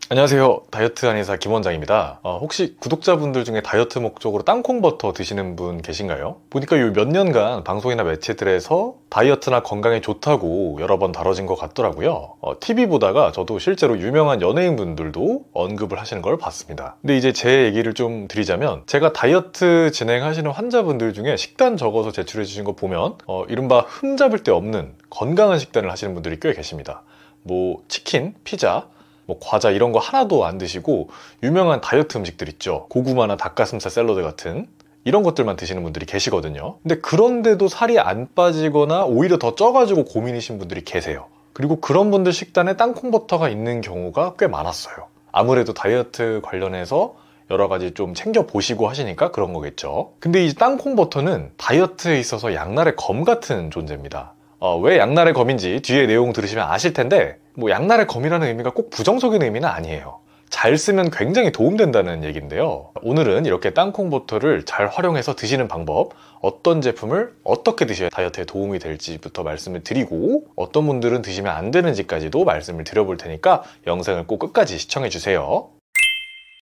안녕하세요. 다이어트 한의사 김원장입니다. 혹시 구독자분들 중에 다이어트 목적으로 땅콩버터 드시는 분 계신가요? 보니까 요 몇 년간 방송이나 매체들에서 다이어트나 건강에 좋다고 여러 번 다뤄진 것 같더라고요. TV 보다가 저도 실제로 유명한 연예인분들도 언급을 하시는 걸 봤습니다. 근데 이제 제 얘기를 좀 드리자면, 제가 다이어트 진행하시는 환자분들 중에 식단 적어서 제출해 주신 거 보면 이른바 흠잡을 데 없는 건강한 식단을 하시는 분들이 꽤 계십니다. 뭐 치킨, 피자, 뭐 과자 이런 거 하나도 안 드시고 유명한 다이어트 음식들 있죠. 고구마나 닭가슴살 샐러드 같은 이런 것들만 드시는 분들이 계시거든요. 근데 그런데도 살이 안 빠지거나 오히려 더 쪄가지고 고민이신 분들이 계세요. 그리고 그런 분들 식단에 땅콩버터가 있는 경우가 꽤 많았어요. 아무래도 다이어트 관련해서 여러 가지 좀 챙겨보시고 하시니까 그런 거겠죠. 근데 이 땅콩버터는 다이어트에 있어서 양날의 검 같은 존재입니다. 왜 양날의 검인지 뒤에 내용 들으시면 아실 텐데, 뭐 양날의 검이라는 의미가 꼭 부정적인 의미는 아니에요. 잘 쓰면 굉장히 도움된다는 얘기인데요. 오늘은 이렇게 땅콩버터를 잘 활용해서 드시는 방법, 어떤 제품을 어떻게 드셔야 다이어트에 도움이 될지부터 말씀을 드리고, 어떤 분들은 드시면 안 되는지까지도 말씀을 드려볼 테니까 영상을 꼭 끝까지 시청해 주세요.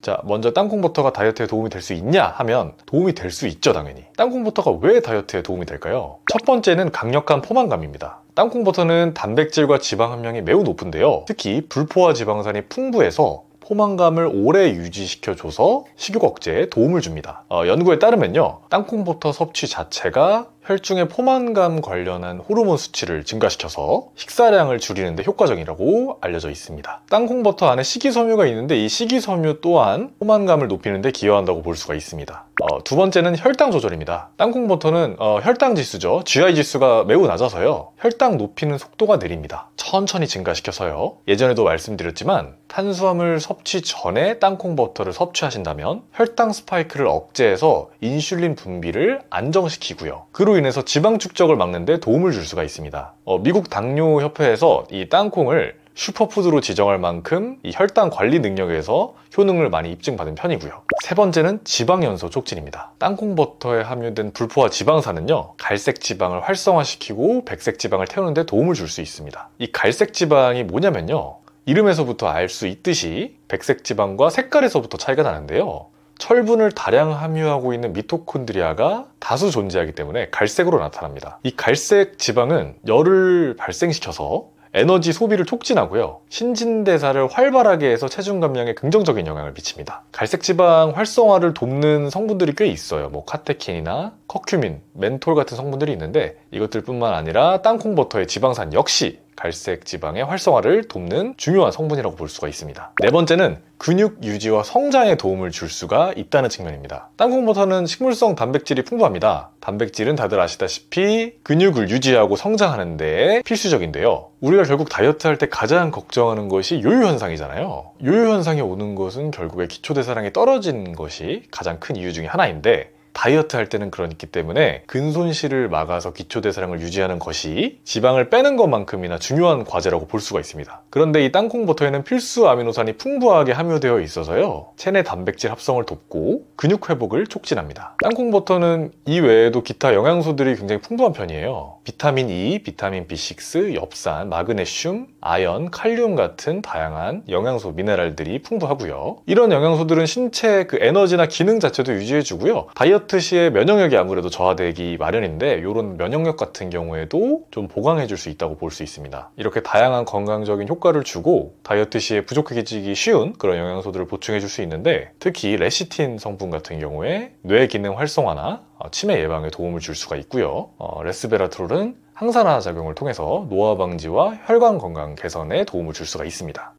자, 먼저 땅콩버터가 다이어트에 도움이 될 수 있냐 하면 도움이 될 수 있죠, 당연히. 땅콩버터가 왜 다이어트에 도움이 될까요? 첫 번째는 강력한 포만감입니다. 땅콩버터는 단백질과 지방 함량이 매우 높은데요. 특히 불포화 지방산이 풍부해서 포만감을 오래 유지시켜줘서 식욕 억제에 도움을 줍니다. 연구에 따르면요, 땅콩버터 섭취 자체가 혈중의 포만감 관련한 호르몬 수치를 증가시켜서 식사량을 줄이는 데 효과적이라고 알려져 있습니다. 땅콩버터 안에 식이섬유가 있는데 이 식이섬유 또한 포만감을 높이는 데 기여한다고 볼 수가 있습니다. 두 번째는 혈당 조절입니다. 땅콩버터는 혈당 지수죠. GI 지수가 매우 낮아서요, 혈당 높이는 속도가 느립니다. 천천히 증가시켜서요. 예전에도 말씀드렸지만 탄수화물 섭취 전에 땅콩버터를 섭취하신다면 혈당 스파이크를 억제해서 인슐린 분비를 안정시키고요, 그로 인해서 지방 축적을 막는 데 도움을 줄 수가 있습니다. 미국 당뇨협회에서 이 땅콩을 슈퍼푸드로 지정할 만큼 이 혈당 관리 능력에서 효능을 많이 입증받은 편이고요. 세 번째는 지방 연소 촉진입니다. 땅콩버터에 함유된 불포화 지방산은요, 갈색 지방을 활성화시키고 백색 지방을 태우는 데 도움을 줄 수 있습니다. 이 갈색 지방이 뭐냐면요, 이름에서부터 알 수 있듯이 백색 지방과 색깔에서부터 차이가 나는데요, 철분을 다량 함유하고 있는 미토콘드리아가 다수 존재하기 때문에 갈색으로 나타납니다. 이 갈색 지방은 열을 발생시켜서 에너지 소비를 촉진하고요, 신진대사를 활발하게 해서 체중 감량에 긍정적인 영향을 미칩니다. 갈색 지방 활성화를 돕는 성분들이 꽤 있어요. 뭐 카테킨이나 커큐민, 멘톨 같은 성분들이 있는데, 이것들뿐만 아니라 땅콩버터의 지방산 역시 갈색 지방의 활성화를 돕는 중요한 성분이라고 볼 수가 있습니다. 네 번째는 근육 유지와 성장에 도움을 줄 수가 있다는 측면입니다. 땅콩버터는 식물성 단백질이 풍부합니다. 단백질은 다들 아시다시피 근육을 유지하고 성장하는 데 필수적인데요, 우리가 결국 다이어트 할 때 가장 걱정하는 것이 요요현상이잖아요. 요요현상이 오는 것은 결국에 기초대사량이 떨어지는 것이 가장 큰 이유 중에 하나인데, 다이어트 할 때는 그렇기 때문에 근손실을 막아서 기초대사량을 유지하는 것이 지방을 빼는 것만큼이나 중요한 과제라고 볼 수가 있습니다. 그런데 이 땅콩버터에는 필수 아미노산이 풍부하게 함유되어 있어서요, 체내 단백질 합성을 돕고 근육 회복을 촉진합니다. 땅콩버터는 이 외에도 기타 영양소들이 굉장히 풍부한 편이에요. 비타민 E, 비타민 B6, 엽산, 마그네슘, 아연, 칼륨 같은 다양한 영양소, 미네랄들이 풍부하고요. 이런 영양소들은 신체 그 에너지나 기능 자체도 유지해주고요, 다이어트 시에 면역력이 아무래도 저하되기 마련인데, 이런 면역력 같은 경우에도 좀 보강해줄 수 있다고 볼 수 있습니다. 이렇게 다양한 건강적인 효과를 주고 다이어트 시에 부족해지기 쉬운 그런 영양소들을 보충해줄 수 있는데, 특히 레시틴 성분 같은 경우에 뇌 기능 활성화나 치매 예방에 도움을 줄 수가 있고요, 레스베라트롤은 항산화 작용을 통해서 노화 방지와 혈관 건강 개선에 도움을 줄 수가 있습니다.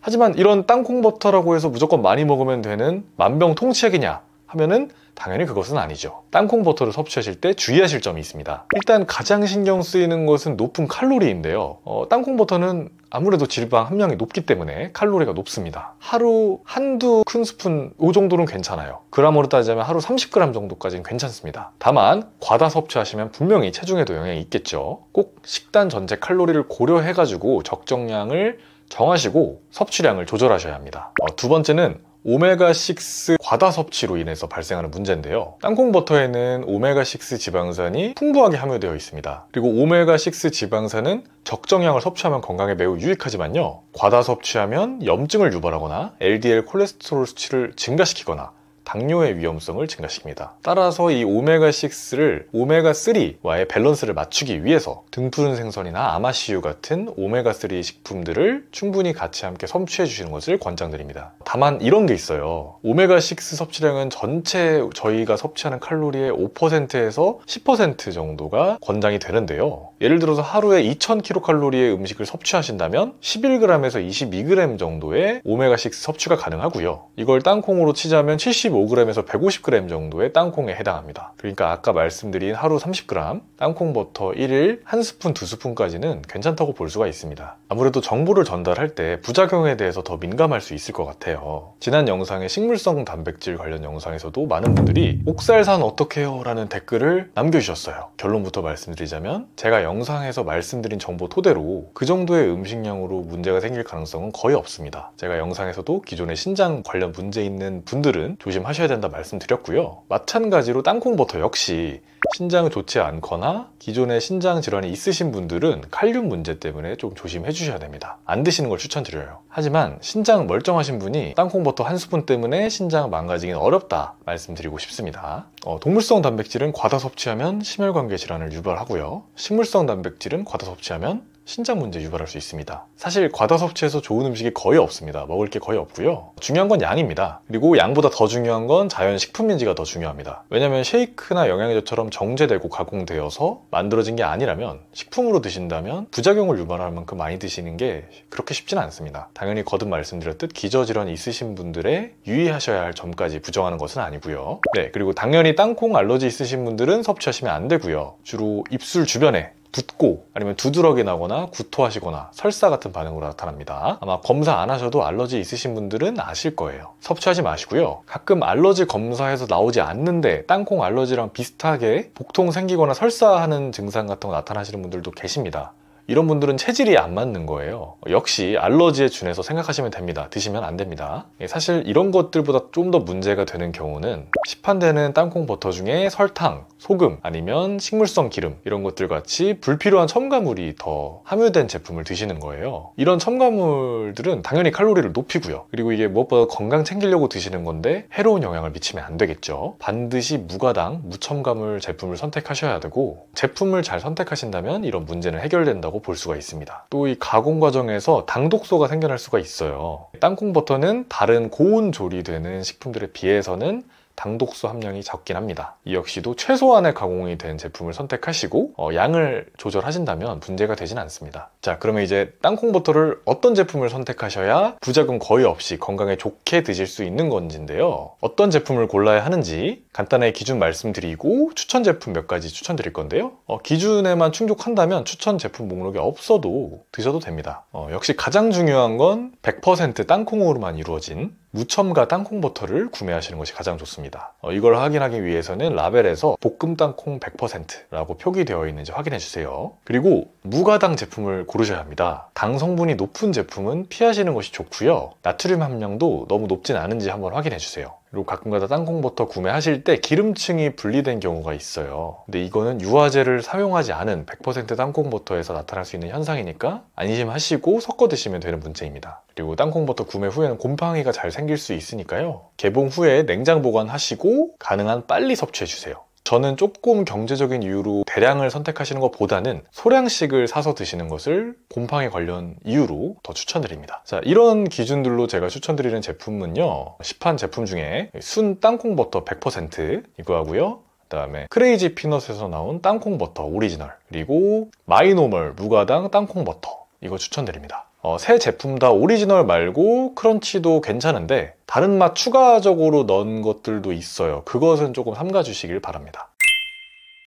하지만 이런 땅콩버터라고 해서 무조건 많이 먹으면 되는 만병통치약이냐 하면은 당연히 그것은 아니죠. 땅콩버터를 섭취하실 때 주의하실 점이 있습니다. 일단 가장 신경 쓰이는 것은 높은 칼로리인데요, 땅콩버터는 아무래도 지방 함량이 높기 때문에 칼로리가 높습니다. 하루 한두 큰 스푼 이 정도는 괜찮아요. 그램으로 따지자면 하루 30g 정도까지는 괜찮습니다. 다만 과다 섭취하시면 분명히 체중에도 영향이 있겠죠. 꼭 식단 전체 칼로리를 고려해가지고 적정량을 정하시고 섭취량을 조절하셔야 합니다. 두 번째는 오메가6 과다 섭취로 인해서 발생하는 문제인데요. 땅콩버터에는 오메가6 지방산이 풍부하게 함유되어 있습니다. 그리고 오메가6 지방산은 적정량을 섭취하면 건강에 매우 유익하지만요, 과다 섭취하면 염증을 유발하거나 LDL 콜레스테롤 수치를 증가시키거나 당뇨의 위험성을 증가시킵니다. 따라서 이 오메가6를 오메가3와의 밸런스를 맞추기 위해서 등푸른 생선이나 아마씨유 같은 오메가3 식품들을 충분히 같이 함께 섭취해 주시는 것을 권장드립니다. 다만 이런 게 있어요. 오메가6 섭취량은 전체 저희가 섭취하는 칼로리의 5%에서 10% 정도가 권장이 되는데요. 예를 들어서 하루에 2000kcal의 음식을 섭취하신다면 11g에서 22g 정도의 오메가6 섭취가 가능하고요. 이걸 땅콩으로 치자면 75g에서 150g 정도의 땅콩에 해당합니다. 그러니까 아까 말씀드린 하루 30g 땅콩버터 1일 1스푼, 2스푼까지는 괜찮다고 볼 수가 있습니다. 아무래도 정보를 전달할 때 부작용에 대해서 더 민감할 수 있을 것 같아요. 지난 영상의 식물성 단백질 관련 영상에서도 많은 분들이 옥살산 어떡해요? 라는 댓글을 남겨주셨어요. 결론부터 말씀드리자면 제가 영상에서 말씀드린 정보 토대로 그 정도의 음식량으로 문제가 생길 가능성은 거의 없습니다. 제가 영상에서도 기존의 신장 관련 문제 있는 분들은 조심하셔야 된다 말씀드렸고요. 마찬가지로 땅콩버터 역시 신장이 좋지 않거나 기존에 신장 질환이 있으신 분들은 칼륨 문제 때문에 좀 조심해 주셔야 됩니다. 안 드시는 걸 추천드려요. 하지만 신장 멀쩡하신 분이 땅콩버터 한 스푼 때문에 신장 망가지긴 어렵다 말씀드리고 싶습니다. 동물성 단백질은 과다 섭취하면 심혈관계 질환을 유발하고요. 식물성 단백질은 과다 섭취하면 신장 문제 유발할 수 있습니다. 사실 과다 섭취해서 좋은 음식이 거의 없습니다. 먹을 게 거의 없고요. 중요한 건 양입니다. 그리고 양보다 더 중요한 건 자연 식품인지가 더 중요합니다. 왜냐면 쉐이크나 영양제처럼 정제되고 가공되어서 만들어진 게 아니라면 식품으로 드신다면 부작용을 유발할 만큼 많이 드시는 게 그렇게 쉽지는 않습니다. 당연히 거듭 말씀드렸듯 기저질환이 있으신 분들의 유의하셔야 할 점까지 부정하는 것은 아니고요. 네, 그리고 당연히 땅콩 알러지 있으신 분들은 섭취하시면 안 되고요. 주로 입술 주변에 붓고 아니면 두드러기 나거나 구토하시거나 설사 같은 반응으로 나타납니다. 아마 검사 안 하셔도 알러지 있으신 분들은 아실 거예요. 섭취하지 마시고요. 가끔 알러지 검사해서 나오지 않는데 땅콩 알러지랑 비슷하게 복통 생기거나 설사하는 증상 같은 거 나타나시는 분들도 계십니다. 이런 분들은 체질이 안 맞는 거예요. 역시 알러지에 준해서 생각하시면 됩니다. 드시면 안 됩니다. 사실 이런 것들보다 좀 더 문제가 되는 경우는 시판되는 땅콩버터 중에 설탕, 소금, 아니면 식물성 기름 이런 것들 같이 불필요한 첨가물이 더 함유된 제품을 드시는 거예요. 이런 첨가물들은 당연히 칼로리를 높이고요. 그리고 이게 무엇보다 건강 챙기려고 드시는 건데 해로운 영향을 미치면 안 되겠죠. 반드시 무가당, 무첨가물 제품을 선택하셔야 되고 제품을 잘 선택하신다면 이런 문제는 해결된다고 볼 수가 있습니다. 또 이 가공 과정에서 당독소가 생겨날 수가 있어요. 땅콩버터는 다른 고온 조리되는 식품들에 비해서는 당독소 함량이 적긴 합니다. 이 역시도 최소한의 가공이 된 제품을 선택하시고 양을 조절하신다면 문제가 되진 않습니다. 자, 그러면 이제 땅콩버터를 어떤 제품을 선택하셔야 부작용 거의 없이 건강에 좋게 드실 수 있는 건지인데요. 어떤 제품을 골라야 하는지 간단하게 기준 말씀드리고 추천 제품 몇 가지 추천드릴 건데요. 기준에만 충족한다면 추천 제품 목록에 없어도 드셔도 됩니다. 역시 가장 중요한 건 100% 땅콩으로만 이루어진 무첨가 땅콩버터를 구매하시는 것이 가장 좋습니다. 이걸 확인하기 위해서는 라벨에서 볶음 땅콩 100%라고 표기되어 있는지 확인해 주세요. 그리고 무가당 제품을 고르셔야 합니다. 당 성분이 높은 제품은 피하시는 것이 좋고요. 나트륨 함량도 너무 높진 않은지 한번 확인해 주세요. 그리고 가끔가다 땅콩버터 구매하실 때 기름층이 분리된 경우가 있어요. 근데 이거는 유화제를 사용하지 않은 100% 땅콩버터에서 나타날 수 있는 현상이니까 안심하시고 섞어 드시면 되는 문제입니다. 그리고 땅콩버터 구매 후에는 곰팡이가 잘 생길 수 있으니까요. 개봉 후에 냉장 보관하시고 가능한 빨리 섭취해 주세요. 저는 조금 경제적인 이유로 대량을 선택하시는 것보다는 소량씩을 사서 드시는 것을 곰팡이 관련 이유로 더 추천드립니다. 자, 이런 기준들로 제가 추천드리는 제품은요, 시판 제품 중에 순 땅콩버터 100% 이거 하고요, 그 다음에 크레이지 피넛에서 나온 땅콩버터 오리지널, 그리고 마이노멀 무가당 땅콩버터 이거 추천드립니다. 세 제품 다 오리지널 말고 크런치도 괜찮은데 다른 맛 추가적으로 넣은 것들도 있어요. 그것은 조금 삼가주시길 바랍니다.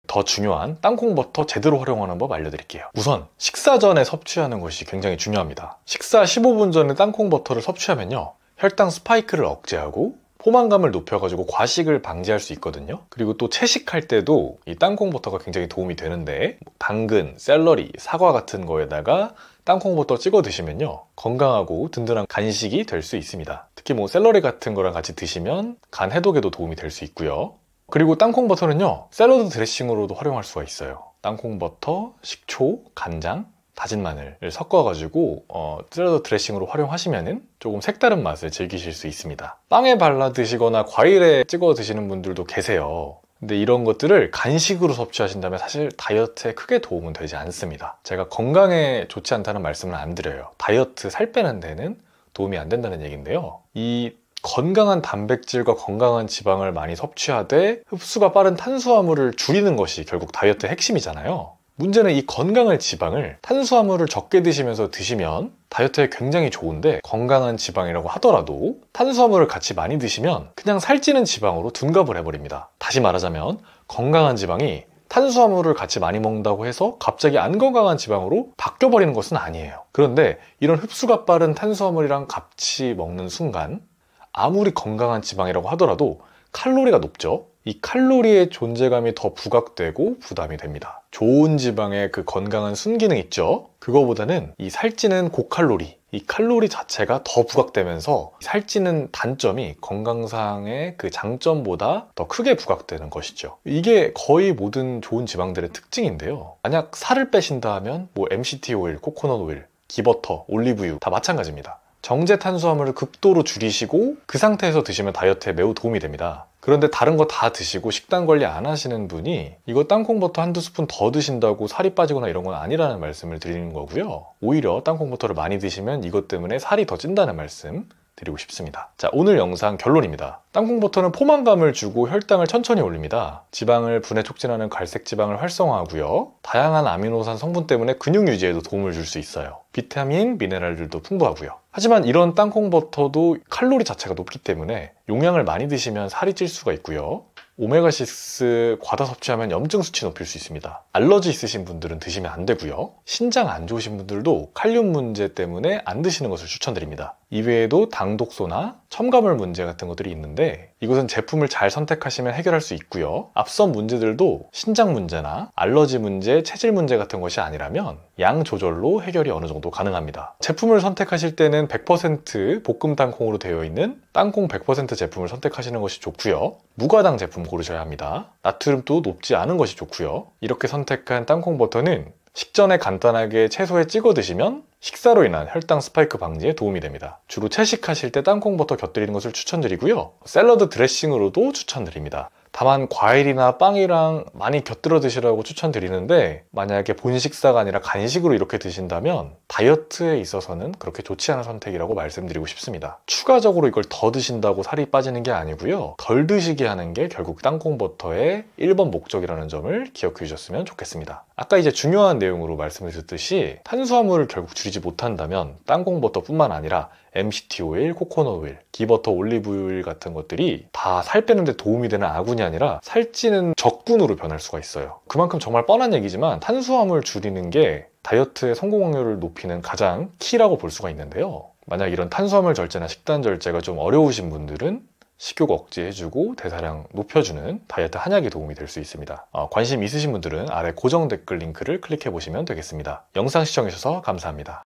더 중요한 땅콩버터 제대로 활용하는 법 알려드릴게요. 우선 식사 전에 섭취하는 것이 굉장히 중요합니다. 식사 15분 전에 땅콩버터를 섭취하면요, 혈당 스파이크를 억제하고 포만감을 높여가지고 과식을 방지할 수 있거든요. 그리고 또 채식할 때도 이 땅콩버터가 굉장히 도움이 되는데 당근, 샐러리, 사과 같은 거에다가 땅콩버터 찍어 드시면요 건강하고 든든한 간식이 될 수 있습니다. 특히 뭐 샐러리 같은 거랑 같이 드시면 간 해독에도 도움이 될 수 있고요. 그리고 땅콩버터는요 샐러드 드레싱으로도 활용할 수가 있어요. 땅콩버터, 식초, 간장, 다진 마늘을 섞어가지고 샐러드 드레싱으로 활용하시면 조금 색다른 맛을 즐기실 수 있습니다. 빵에 발라 드시거나 과일에 찍어 드시는 분들도 계세요. 근데 이런 것들을 간식으로 섭취하신다면 사실 다이어트에 크게 도움은 되지 않습니다. 제가 건강에 좋지 않다는 말씀은 안 드려요. 다이어트 살 빼는 데는 도움이 안 된다는 얘기인데요. 이 건강한 단백질과 건강한 지방을 많이 섭취하되 흡수가 빠른 탄수화물을 줄이는 것이 결국 다이어트의 핵심이잖아요. 문제는 이 건강한 지방을 탄수화물을 적게 드시면서 드시면 다이어트에 굉장히 좋은데 건강한 지방이라고 하더라도 탄수화물을 같이 많이 드시면 그냥 살찌는 지방으로 둔갑을 해버립니다. 다시 말하자면 건강한 지방이 탄수화물을 같이 많이 먹는다고 해서 갑자기 안 건강한 지방으로 바뀌어버리는 것은 아니에요. 그런데 이런 흡수가 빠른 탄수화물이랑 같이 먹는 순간 아무리 건강한 지방이라고 하더라도 칼로리가 높죠. 이 칼로리의 존재감이 더 부각되고 부담이 됩니다. 좋은 지방의 그 건강한 순기능 있죠? 그거보다는 이 살찌는 고칼로리, 이 칼로리 자체가 더 부각되면서 살찌는 단점이 건강상의 그 장점보다 더 크게 부각되는 것이죠. 이게 거의 모든 좋은 지방들의 특징인데요. 만약 살을 빼신다 하면 뭐 MCT 오일, 코코넛 오일, 기버터, 올리브유 다 마찬가지입니다. 정제 탄수화물을 극도로 줄이시고 그 상태에서 드시면 다이어트에 매우 도움이 됩니다. 그런데 다른 거 다 드시고 식단 관리 안 하시는 분이 이거 땅콩버터 한두 스푼 더 드신다고 살이 빠지거나 이런 건 아니라는 말씀을 드리는 거고요. 오히려 땅콩버터를 많이 드시면 이것 때문에 살이 더 찐다는 말씀 드리고 싶습니다. 자, 오늘 영상 결론입니다. 땅콩버터는 포만감을 주고 혈당을 천천히 올립니다. 지방을 분해 촉진하는 갈색 지방을 활성화하고요. 다양한 아미노산 성분 때문에 근육 유지에도 도움을 줄 수 있어요. 비타민, 미네랄들도 풍부하고요. 하지만 이런 땅콩버터도 칼로리 자체가 높기 때문에 용량을 많이 드시면 살이 찔 수가 있고요. 오메가6 과다 섭취하면 염증 수치 높일 수 있습니다. 알러지 있으신 분들은 드시면 안 되고요. 신장 안 좋으신 분들도 칼륨 문제 때문에 안 드시는 것을 추천드립니다. 이외에도 당독소나 첨가물 문제 같은 것들이 있는데 이것은 제품을 잘 선택하시면 해결할 수 있고요. 앞선 문제들도 신장 문제나 알러지 문제, 체질 문제 같은 것이 아니라면 양 조절로 해결이 어느 정도 가능합니다. 제품을 선택하실 때는 100% 볶음 땅콩으로 되어 있는 땅콩 100% 제품을 선택하시는 것이 좋고요. 무가당 제품 고르셔야 합니다. 나트륨도 높지 않은 것이 좋고요. 이렇게 선택한 땅콩버터는 식전에 간단하게 채소에 찍어 드시면 식사로 인한 혈당 스파이크 방지에 도움이 됩니다. 주로 채식하실 때 땅콩버터 곁들이는 것을 추천드리고요. 샐러드 드레싱으로도 추천드립니다. 다만 과일이나 빵이랑 많이 곁들여 드시라고 추천드리는데 만약에 본 식사가 아니라 간식으로 이렇게 드신다면 다이어트에 있어서는 그렇게 좋지 않은 선택이라고 말씀드리고 싶습니다. 추가적으로 이걸 더 드신다고 살이 빠지는 게 아니고요. 덜 드시게 하는 게 결국 땅콩버터의 1번 목적이라는 점을 기억해 주셨으면 좋겠습니다. 아까 이제 중요한 내용으로 말씀을 드렸듯이 탄수화물을 결국 줄이지 못한다면 땅콩버터뿐만 아니라 MCT 오일, 코코넛 오일, 기버터, 올리브유 같은 것들이 다 살 빼는 데 도움이 되는 아군이 아니라 살찌는 적군으로 변할 수가 있어요. 그만큼 정말 뻔한 얘기지만 탄수화물 줄이는 게 다이어트의 성공 확률을 높이는 가장 키라고 볼 수가 있는데요. 만약 이런 탄수화물 절제나 식단 절제가 좀 어려우신 분들은 식욕 억제해주고 대사량 높여주는 다이어트 한약이 도움이 될 수 있습니다. 관심 있으신 분들은 아래 고정 댓글 링크를 클릭해 보시면 되겠습니다. 영상 시청해주셔서 감사합니다.